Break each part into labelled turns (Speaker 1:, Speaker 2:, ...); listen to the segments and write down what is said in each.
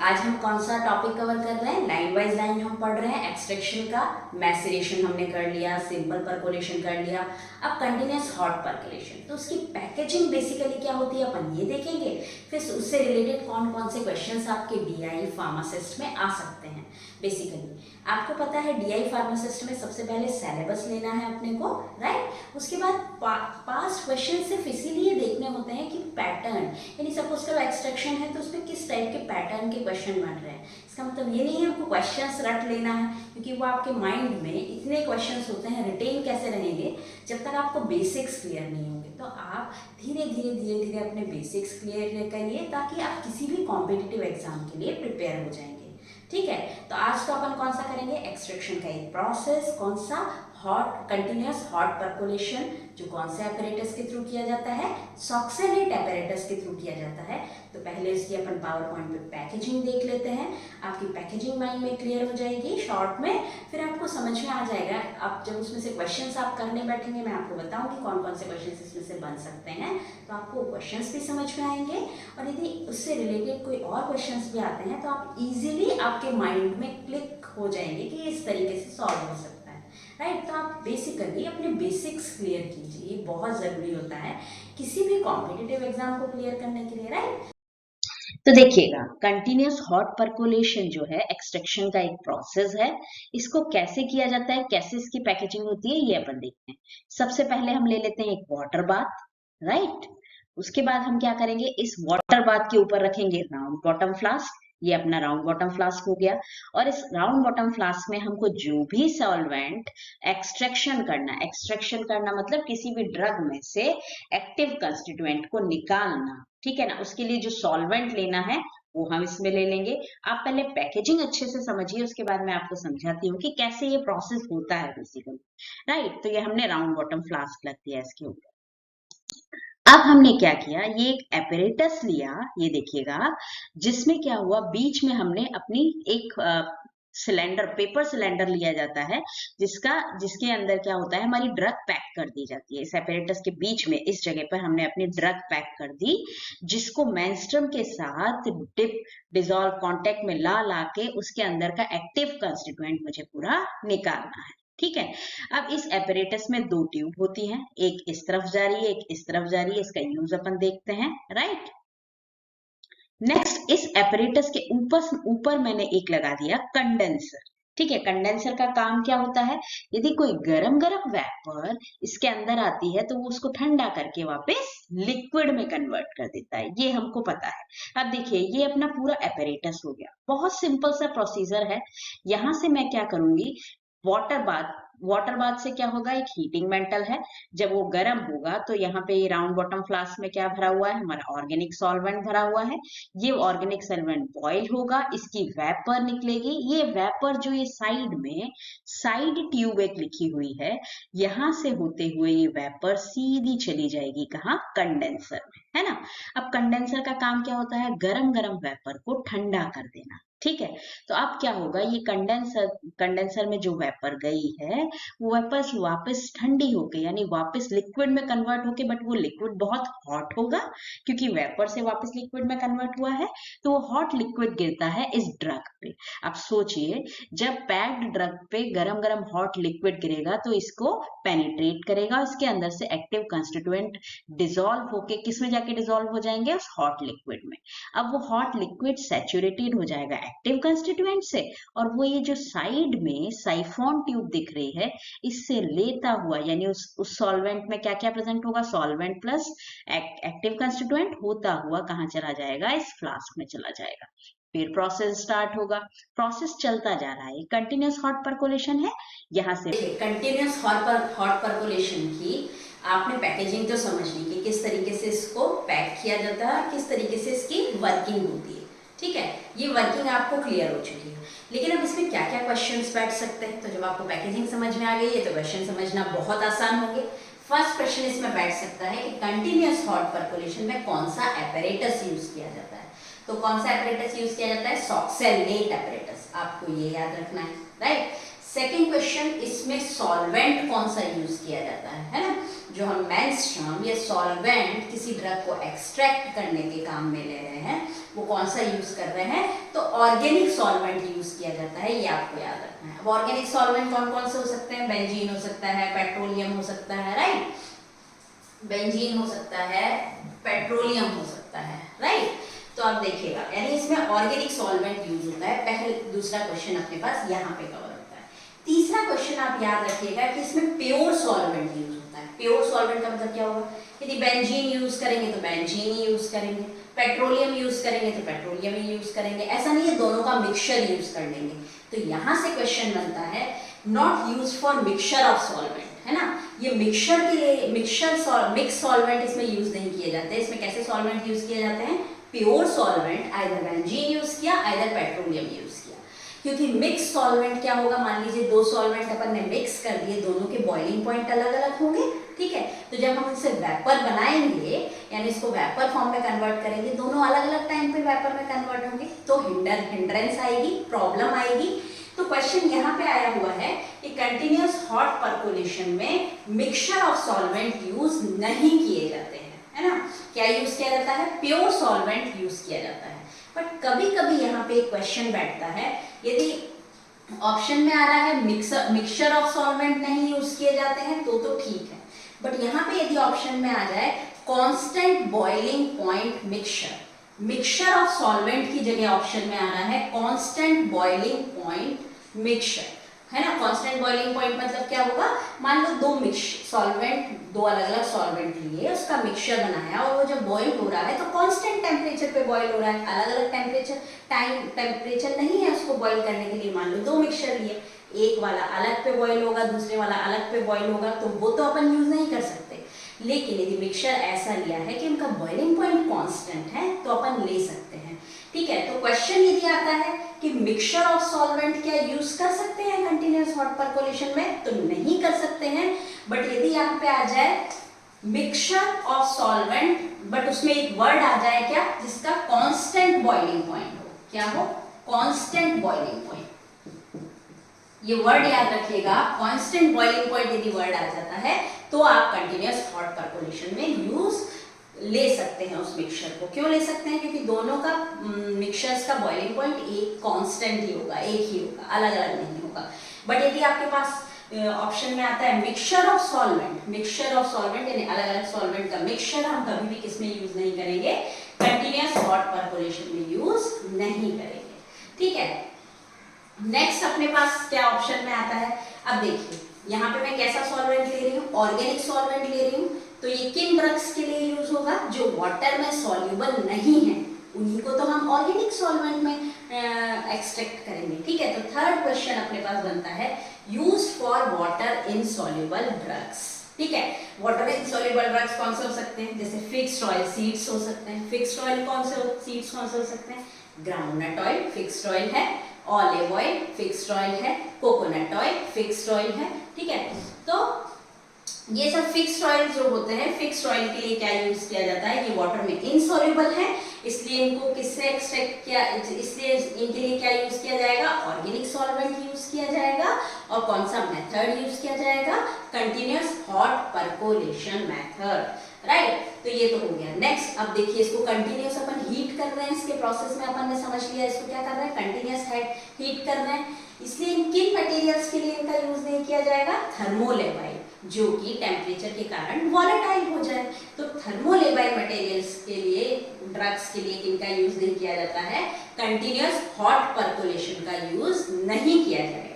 Speaker 1: आज हम कौन सा टॉपिक कवर कर रहे हैं? लाइन वाइज लाइन हम पढ़ रहे हैं। एक्सट्रैक्शन का मैसेरेशन हमने कर लिया, सिंपल परकोलेशन कर लिया, अब कंटिन्यूस हॉट परकोलेशन। तो उसकी पैकेजिंग बेसिकली क्या होती है अपन ये देखेंगे। फिर उससे रिलेटेड कौन कौन से क्वेश्चंस आपके डीआई फार्मासिस्ट में आ सकते हैं। बेसिकली आपको पता है डीआई फार्मासिस्ट में सबसे पहले सिलेबस लेना है अपने को, राइट। उसके बाद पास्ट क्वेश्चन सिर्फ इसीलिए देखने होते हैं कि पैटर्न, यानी सपोज करो एक्सट्रैक्शन है तो उसमें किस टाइप के पैटर्न के क्वेश्चन बन रहे हैं। इसका मतलब ये नहीं है आपको क्वेश्चंस रट लेना है, क्योंकि वो आपके माइंड में इतने क्वेश्चंस होते हैं, रिटेन कैसे रहेंगे जब तक आपको बेसिक्स क्लियर नहीं होंगे। तो आप धीरे धीरे अपने बेसिक्स क्लियर करिए ताकि आप किसी भी कॉम्पिटिटिव एग्जाम के लिए प्रिपेयर हो जाएंगे। ठीक है, तो आज तो अपन कौन सा करेंगे? एक्सट्रैक्शन का एक प्रोसेस, कौन सा? हॉट कंटिन्यूस हॉट परकोलेशन, जो कौन से एपरेटस के थ्रू किया जाता है? सॉक्सेनेट एपरेटस के थ्रू किया जाता है। तो पहले इसकी अपन पावर पॉइंट पे पैकेजिंग देख लेते हैं। आपकी पैकेजिंग माइंड में क्लियर हो जाएगी शॉर्ट में, फिर आपको समझ में आ जाएगा। आप जब उसमें से क्वेश्चंस आप करने बैठेंगे, मैं आपको बताऊंगी कौन कौन से क्वेश्चंस इसमें से बन सकते हैं, तो आपको क्वेश्चंस भी समझ में आएंगे। और यदि उससे रिलेटेड कोई और क्वेश्चंस भी आते हैं तो आप इजीली आपके माइंड में क्लिक हो जाएंगे कि इस तरीके से सॉल्व हो सकता है, राइट। तो आप बेसिकली अपने बेसिक्स क्लियर कीजिए, ये बहुत ज़रूरी होता है किसी भी कॉम्पिटिटिव एग्जाम को क्लियर करने के लिए, राइट। तो देखिएगा, कंटिन्यूस हॉट परकोलेशन जो है एक्सट्रैक्शन का एक प्रोसेस है। इसको कैसे किया जाता है, कैसे इसकी पैकेजिंग होती है, ये अपन देखते हैं। सबसे पहले हम ले लेते हैं एक वाटर बाथ, राइट। उसके बाद हम क्या करेंगे, इस वाटर बाथ के ऊपर रखेंगे राउंड बॉटम फ्लास्क। ये अपना राउंड बॉटम फ्लास्क हो गया। और इस राउंड बॉटम फ्लास्क में हमको जो भी सॉल्वेंट एक्सट्रैक्शन करना मतलब किसी भी ड्रग में से एक्टिव कंस्टिट्यूएंट को निकालना, ठीक है ना। उसके लिए जो सॉल्वेंट लेना है वो हम इसमें ले लेंगे। आप पहले पैकेजिंग अच्छे से समझिए, उसके बाद मैं आपको समझाती हूँ कि कैसे ये प्रोसेस होता है बेसिकली, राइट। तो ये हमने राउंड बॉटम फ्लास्क रख दिया इसके ऊपर। अब हमने क्या किया, ये एक एपरेटस लिया, ये देखिएगा, जिसमें क्या हुआ, बीच में हमने अपनी एक सिलेंडर, पेपर सिलेंडर लिया जाता है, जिसके अंदर क्या होता है, हमारी ड्रग पैक कर दी जाती है। इस एपरेटस के बीच में इस जगह पर हमने अपनी ड्रग पैक कर दी, जिसको मेंस्ट्रुम के साथ डिसॉल्व कांटेक्ट में ला के उसके अंदर का एक्टिव कंस्टिट्यूएंट मुझे पूरा निकालना है, ठीक है। अब इस एपरेटस में दो ट्यूब होती हैं, एक इस तरफ जा रही है, एक इस तरफ जा रही है। इसका यूज अपन देखते हैं, राइट। नेक्स्ट, इस एपरेटस के ऊपर मैंने एक लगा दिया कंडेंसर, ठीक है। कंडेंसर का काम क्या होता है, यदि कोई गरम वेपर इसके अंदर आती है तो वो उसको ठंडा करके वापस लिक्विड में कन्वर्ट कर देता है, ये हमको पता है। अब देखिए, ये अपना पूरा एपरेटस हो गया, बहुत सिंपल सा प्रोसीजर है। यहां से मैं क्या करूंगी, वाटर बाथ से क्या होगा, एक हीटिंग मेटल है, जब वो गर्म होगा तो यहाँ पे ये राउंड बॉटम फ्लास्क में क्या भरा हुआ है, हमारा ऑर्गेनिक सॉल्वेंट भरा हुआ है। ये ऑर्गेनिक सॉल्वेंट बॉईल होगा, इसकी वेपर निकलेगी। ये वेपर जो ये साइड में साइड ट्यूब एक लिखी हुई है, यहां से होते हुए ये वेपर सीधी चली जाएगी कहाँ, कंडेंसर में, है ना। अब कंडेंसर का काम क्या होता है, गरम वेपर को ठंडा कर देना, ठीक है। तो अब क्या होगा, ये कंडेंसर में जो वेपर गई है वो वेपर वापस ठंडी होके, यानी वापस लिक्विड में कन्वर्ट होके, बट वो लिक्विड बहुत हॉट होगा, क्योंकि वेपर से वापस लिक्विड में कन्वर्ट हुआ है, तो वो हॉट लिक्विड गिरता है इस ड्रग पे। अब सोचिए, जब पैक्ड ड्रग पे गरम हॉट लिक्विड गिरेगा तो इसको पेनिट्रेट करेगा, इसके अंदर से एक्टिव कंस्टिट्यूएंट डिसॉल्व होके किसमें जाके डिसॉल्व हो जाएंगे, उस हॉट लिक्विड में। अब वो हॉट लिक्विड सैचुरेटेड हो जाएगा एक्टिव कंस्टिट्यूएंट से, और वो ये जो साइड में साइफोन ट्यूब दिख रही है, इससे लेता हुआ, यानी उस सॉल्वेंट में क्या क्या प्रेजेंट होगा, सॉल्वेंट प्लस एक्टिव कंस्टिट्यूएंट होता हुआ कहाँ चला जाएगा, इस फ्लास्क में चला जाएगा। फिर प्रोसेस स्टार्ट होगा, प्रोसेस चलता जा रहा है, कंटिन्यूस हॉट परकोलेशन है। यहाँ से कंटिन्यूस हॉट परकोलेशन की आपने पैकेजिंग तो समझ ली कि किस तरीके से इसको पैक किया जाता है, किस तरीके से इसकी वर्किंग होती है, ठीक है। ये वर्किंग आपको क्लियर हो चुकी है, लेकिन अब इसमें क्या क्या क्वेश्चंस बैठ सकते हैं। तो जब आपको पैकेजिंग समझ में आ गई है तो क्वेश्चन समझना बहुत आसान होंगे। फर्स्ट क्वेश्चन इसमें बैठ सकता है कि कंटिन्यूस हॉट परकोलेशन में कौन सा एपरेटस यूज किया जाता है। तो कौन सा एपरेटस यूज किया जाता है, सॉक्सेनेट एपरेटस, आपको ये याद रखना है, राइट। सेकेंड क्वेश्चन, इसमें सॉल्वेंट कौन सा यूज किया जाता है ना। जो हम मेंस्ट्रुम या सॉल्वेंट किसी ड्रग को एक्सट्रैक्ट करने के काम में ले रहे हैं, वो कौन सा यूज कर रहे हैं, तो
Speaker 2: ऑर्गेनिक सॉल्वेंट यूज किया जाता है, ये आपको याद रखना है। अब ऑर्गेनिक सॉल्वेंट कौन कौन से हो सकते हैं? बेंजीन हो सकता है, पेट्रोलियम हो सकता है, राइट, बेंजीन हो सकता है, पेट्रोलियम हो सकता है, राइट। तो आप देखिएगा, यानी इसमें ऑर्गेनिक सॉल्वेंट यूज होता है। पहले दूसरा क्वेश्चन अपने पास यहाँ पे कवर होता है। तीसरा क्वेश्चन आप याद रखिएगा कि इसमें प्योर सॉल्वेंट यूज होता है। प्योर सॉल्वेंट का मतलब क्या होगा? यदि बेंजीन यूज करेंगे तो बेंजीन ही यूज करेंगे, पेट्रोलियम यूज करेंगे तो पेट्रोलियम ही यूज करेंगे, ऐसा नहीं है दोनों का मिक्सचर यूज कर लेंगे। तो यहाँ से क्वेश्चन बनता है not use for mixture of solvent, है ना। ये मिक्सचर के लिए मिक्स सॉल्वेंट इसमें यूज नहीं किए जाते। इसमें कैसे सॉल्वेंट यूज किए जाते हैं? Pure solvent, either benzene use किया, आइदर पेट्रोलियम यूज किया। क्योंकि मिक्स सॉल्वेंट क्या होगा, मान लीजिए दो सॉल्वेंट अपन ने मिक्स कर दिए, दोनों के बॉइलिंग पॉइंट अलग अलग होंगे, ठीक है। तो जब हम इसे वेपर बनाएंगे, यानी इसको वेपर फॉर्म में कन्वर्ट करेंगे, दोनों अलग अलग टाइम पे वेपर में कन्वर्ट होंगे, तो हिंड्रेंस आएगी, प्रॉब्लम आएगी। तो क्वेश्चन यहाँ पे आया हुआ है कि कंटिन्यूअस हॉट परकोलेशन में मिक्सचर ऑफ सॉल्वेंट यूज नहीं किए जाते हैं, है ना। क्या यूज किया जाता है? प्योर सॉल्वेंट यूज किया जाता है। बट कभी कभी यहाँ पे क्वेश्चन बैठता है, यदि ऑप्शन में आ रहा है मिक्सचर ऑफ सॉल्वेंट नहीं यूज किए जाते हैं तो ठीक है। बट यहाँ पे यदि ऑप्शन में आ जाए constant boiling point mixture, mixture of solvent की जगह ऑप्शन में आ रहा है कांस्टेंट बॉइलिंग पॉइंट मिक्सचर, है ना। कांस्टेंट बॉइलिंग पॉइंट मतलब क्या होगा? मान लो दो अलग अलग सॉल्वेंट लिए, उसका मिक्सचर बनाया और वो जब बॉईल हो रहा है तो कांस्टेंट टेम्परेचर पे बॉईल हो रहा है, अलग अलग टेम्परेचर नहीं है उसको बॉईल करने के लिए। मान लो दो मिक्सचर लिए, एक वाला अलग पे बॉईल होगा, दूसरे वाला अलग पे बॉईल होगा, तो वो तो अपन यूज नहीं कर सकते। लेकिन यदि मिक्सचर ऐसा लिया है कि उनका बॉइलिंग पॉइंट कांस्टेंट है तो अपन ले सकते हैं, ठीक है। तो क्वेश्चन यदि आता है कि मिक्सचर ऑफ सॉल्वेंट क्या यूज कर सकते हैं कंटिन्यूअस हॉट परकोलेशन में, तो नहीं कर सकते हैं। बट यदि यहाँ पे आ जाए मिक्सचर ऑफ सॉल्वेंट, बट उसमें एक वर्ड आ जाए क्या, जिसका कांस्टेंट बॉइलिंग पॉइंट हो, क्या हो? Constant boiling point. ये वर्ड याद रखिएगा, कांस्टेंट बॉइलिंग पॉइंट यदि वर्ड आ जाता है तो आप कंटिन्यूअस हॉट परकोलेशन में यूज ले सकते हैं उस मिक्सचर को। क्यों ले सकते हैं? क्योंकि दोनों का मिक्सचर्स का बॉइलिंग पॉइंट एक कांस्टेंट ही होगा, एक ही होगा, अलग अलग नहीं होगा। बट यदि आपके पास ऑप्शन में आता है मिक्सचर ऑफ सॉल्वेंट यानी अलग अलग सॉल्वेंट का मिक्सचर, हम कभी भी किसमें यूज नहीं करेंगे? कंटिन्यूअस हॉट परकोलेशन में यूज नहीं करेंगे, ठीक है। नेक्स्ट अपने पास क्या ऑप्शन में आता है? अब देखिए यहाँ पे मैं कैसा सॉल्वेंट ले रही हूँ? ऑर्गेनिक सॉल्वेंट ले रही हूँ। तो ये किन ड्रग्स के लिए यूज होगा? जो वाटर में सॉल्युबल नहीं है, उन्हीं को तो हम ऑर्गेनिक सॉल्वेंट में एक्सट्रैक्ट करेंगे, ठीक है। तो थर्ड क्वेश्चन अपने पास बनता है use for water insoluble drugs, ठीक है। वाटर इनसॉल्युबल ड्रग्स कौन से हो सकते हैं? जैसे फिक्स्ड ऑयल सीड्स हो सकते हैं। फिक्स्ड ऑयल सीड्स कौन से हो सकते हैं? ग्राउंडनट ऑयल फिक्स्ड ऑयल है, ऑलिव ऑयल फिक्स्ड ऑयल है, कोकोनट ऑयल फिक्स्ड ऑयल है, ठीक है। तो ये सब फिक्स्ड ऑयल जो होते हैं, फिक्स्ड ऑयल के लिए क्या यूज किया जाता है? ये वाटर में इनसॉल्युबल है, इसलिए इनको किससे एक्सट्रैक्ट किया, इसलिए इनके लिए क्या यूज किया जाएगा? ऑर्गेनिक सॉल्वेंट यूज किया जाएगा। और कौन सा मेथड यूज किया जाएगा? Continuous hot percolation method, right. तो ये तो हो गया। नेक्स्ट अब देखिए, इसको कंटिन्यूअस अपन हीट कर रहे हैं, इसके प्रोसेस में अपन ने समझ लिया इसको क्या कर रहे हैं? कंटिन्यूअस हीट कर रहे हैं। इसलिए किन मटेरियल्स के लिए इनका यूज नहीं किया जाएगा? थर्मोलेबाइल, जो कि टेम्परेचर के कारण वॉलेटाइल हो जाए। तो थर्मोलेबाइल मटेरियल्स के लिए, ड्रग्स के लिए किनका यूज नहीं किया जाता है? कंटिन्यूअस हॉट परकोलेशन का यूज नहीं किया जाएगा।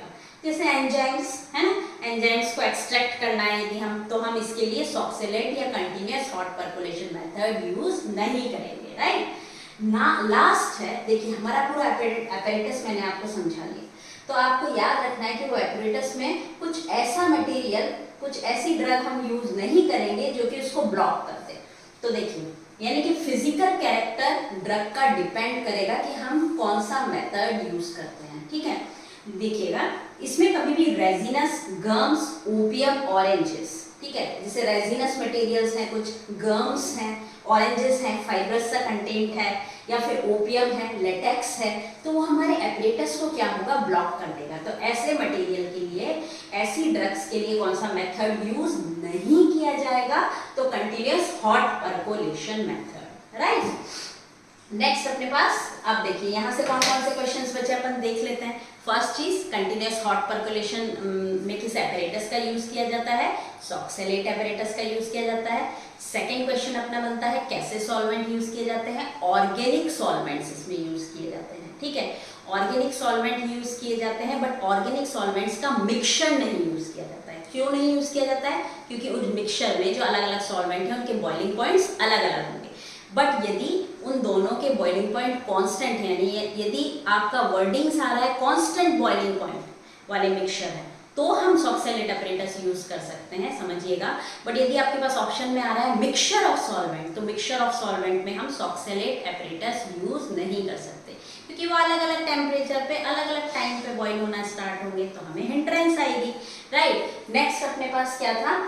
Speaker 2: जैसे एंजाइम्स है ना, एंजाइम्स को एक्सट्रैक्ट करना है यदि हम, तो हम इसके लिए सॉक्सेलेंट या continuous hot percolation method use नहीं करेंगे, राइट ना। लास्ट है, देखिए हमारा पूरा एपेरेटस मैंने आपको समझा लिया। तो आपको याद रखना है कि वो एपेरेटस में कुछ ऐसा मटेरियल, कुछ ऐसी ड्रग हम यूज नहीं करेंगे जो कि उसको ब्लॉक कर दे। तो देखिए, यानी कि फिजिकल कैरेक्टर ड्रग का डिपेंड करेगा कि हम कौन सा मेथड यूज करते हैं, ठीक है। देखिएगा, इसमें कभी भी रेजिनस, गम्स, ओपियम, ऑरेंजेस, ठीक है। जैसे रेजिनस मटेरियल्स हैं, कुछ गम्स हैं, ऑरेंजेस हैं, फाइब्रस का कंटेंट है, या फिर ओपियम है, लेटेक्स है, तो वो हमारे एपेरेटस को क्या होगा? ब्लॉक कर देगा। तो ऐसे मटेरियल के लिए, ऐसी ड्रग्स के लिए कौन सा मेथड यूज नहीं किया जाएगा? तो continuous hot percolation method, right. Next अपने पास आप देखिए यहाँ से कौन कौन से क्वेश्चंस बचे अपन देख लेते हैं। फर्स्ट चीज, कंटिन्यूअस हॉट परकोलेशन में किस एपरेटस का यूज किया जाता है? सॉक्सेलेट एपरेटस का यूज किया जाता है। सेकंड क्वेश्चन अपना बनता है कैसे सॉल्वेंट यूज किए जाते हैं? ऑर्गेनिक सॉल्वेंट्स इसमें यूज किए जाते हैं, ठीक है। ऑर्गेनिक सॉल्वेंट यूज किए जाते हैं, बट ऑर्गेनिक सॉल्वेंट्स का मिक्सचर नहीं यूज किया जाता है। क्यों नहीं यूज किया जाता है? क्योंकि उस मिक्सचर में जो अलग अलग सॉल्वेंट है उनके बॉइलिंग पॉइंट्स अलग अलग होंगे। बट यदि उन दोनों के बॉइलिंग पॉइंट कांस्टेंट है, यानी यदि आपका वर्डिंग्स आ रहा है कांस्टेंट बॉइलिंग पॉइंट वाले मिक्सचर है, तो हम सॉक्सेलेट एपरेटस यूज कर सकते हैं, समझिएगा। बट यदि आपके पास ऑप्शन में आ रहा है मिक्सचर ऑफ सॉल्वेंट, तो मिक्सचर ऑफ सॉल्वेंट में हम सॉक्सेलेट एपरेटस यूज नहीं कर सकते, क्योंकि वो अलग अलग टेम्परेचर पे अलग अलग टाइम पे बॉइल होना स्टार्ट होंगे, तो हमें हिंड्रेंस आएगी, राइट। नेक्स्ट अपने पास क्या था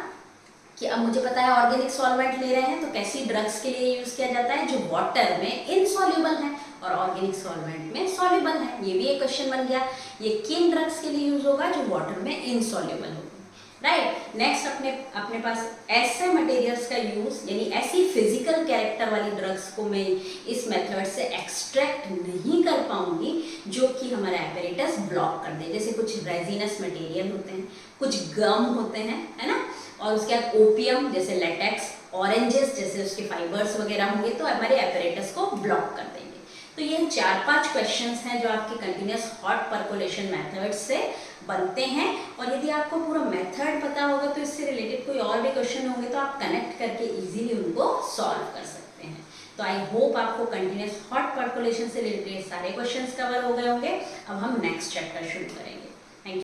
Speaker 2: कि अब मुझे पता है ऑर्गेनिक सॉल्वेंट ले रहे हैं, तो कैसी ड्रग्स के लिए यूज किया जाता है? जो वाटर में इनसॉल्युबल है और ऑर्गेनिक सॉल्वेंट में सॉल्युबल है। ये भी एक क्वेश्चन बन गया, ये किन ड्रग्स के लिए यूज होगा? जो वाटर में इनसॉल्युबल होगा, राइट। नेक्स्ट अपने पास ऐसे मटेरियल्स का यूज, यानी ऐसी फिजिकल कैरेक्टर वाली ड्रग्स को मैं इस मेथड से एक्सट्रैक्ट नहीं कर पाऊंगी जो कि हमारा एपरेटस ब्लॉक कर दे। जैसे कुछ रेजिनस मटेरियल होते हैं, कुछ गम होते हैं, है ना, और उसके बाद ओपियम जैसे लेटेक्स, ऑरेंजेस जैसे उसके फाइबर्स वगैरह होंगे, तो हमारे एपरेटस को ब्लॉक कर देंगे। तो ये 4-5 क्वेश्चंस हैं जो आपके कंटिन्यूअस हॉट परकोलेशन मेथड से बनते हैं। और यदि आपको पूरा मेथड पता होगा तो इससे रिलेटेड कोई और भी क्वेश्चन होंगे तो आप कनेक्ट करके इजीली उनको सॉल्व कर सकते हैं। तो आई होप आपको कंटिन्यूअस हॉट परकोलेशन से रिलेटेड सारे क्वेश्चंस कवर हो गए होंगे। अब हम नेक्स्ट चैप्टर शुरू करेंगे।